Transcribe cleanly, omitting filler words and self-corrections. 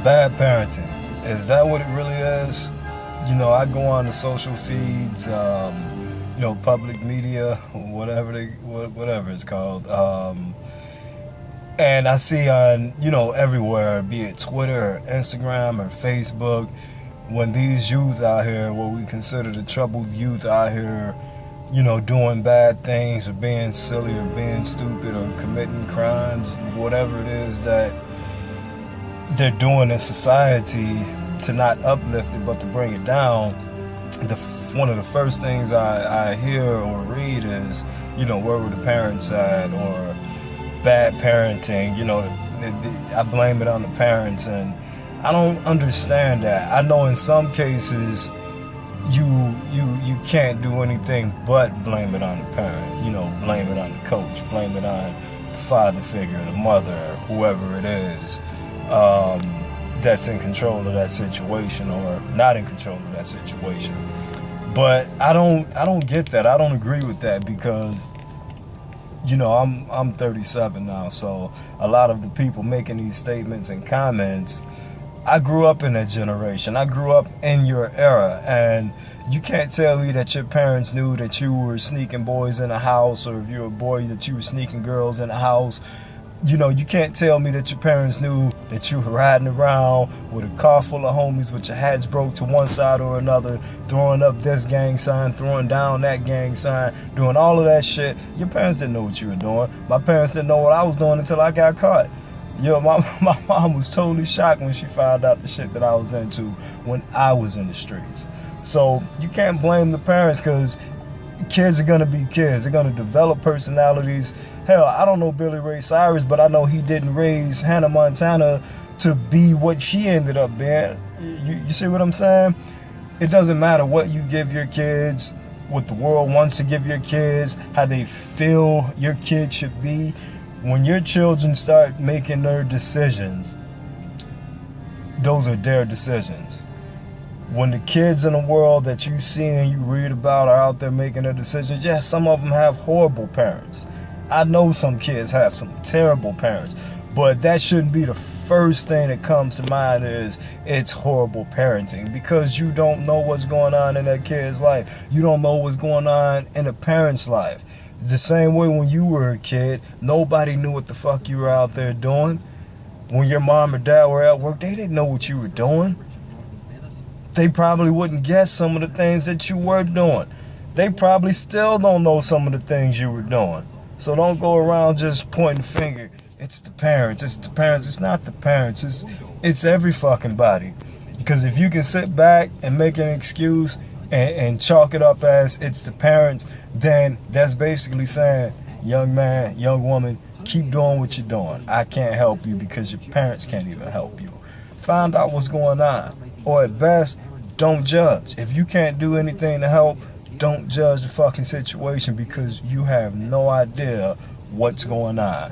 Bad parenting. Is that what it really is? I go on the social feeds, public media, whatever it's called, and I see on, everywhere, be it Twitter or Instagram or Facebook, when these youth out here, what we consider the troubled youth out here, doing bad things or being silly or being stupid or committing crimes, whatever it is that they're doing in society to not uplift it but to bring it down. One of the first things I hear or read is, where were the parents at, or bad parenting. I blame it on the parents, and I don't understand that. I know in some cases you can't do anything but blame it on the parent. Blame it on the coach, blame it on the father figure, the mother, whoever it is. That's in control of that situation or not in control of that situation. But I don't get that. I don't agree with that because I'm 37 now, so a lot of the people making these statements and comments, I grew up in that generation. I grew up in your era, and you can't tell me that your parents knew that you were sneaking boys in the house, or if you're a boy that you were sneaking girls in the house. You can't tell me that your parents knew that you were riding around with a car full of homies with your hats broke to one side or another, throwing up this gang sign, throwing down that gang sign, doing all of that shit. Your parents didn't know what you were doing. My parents didn't know what I was doing until I got caught. My mom was totally shocked when she found out the shit that I was into when I was in the streets. So you can't blame the parents, because kids are going to be kids. They're going to develop personalities. Hell, I don't know Billy Ray Cyrus, but I know he didn't raise Hannah Montana to be what she ended up being. You see what I'm saying? It doesn't matter what you give your kids, what the world wants to give your kids, how they feel your kid should be. When your children start making their decisions, those are their decisions. When the kids in the world that you see and you read about are out there making their decisions, yes, some of them have horrible parents. I know some kids have some terrible parents, but that shouldn't be the first thing that comes to mind is it's horrible parenting, because you don't know what's going on in that kid's life. You don't know what's going on in a parent's life. The same way when you were a kid, nobody knew what the fuck you were out there doing. When your mom or dad were at work, they didn't know what you were doing. They probably wouldn't guess some of the things that you were doing. They probably still don't know some of the things you were doing. So don't go around just pointing the finger. It's the parents. It's the parents. It's not the parents. It's every fucking body. Because if you can sit back and make an excuse and chalk it up as it's the parents, then that's basically saying, young man, young woman, keep doing what you're doing. I can't help you because your parents can't even help you. Find out what's going on. Or at best, don't judge. If you can't do anything to help, don't judge the fucking situation, because you have no idea what's going on.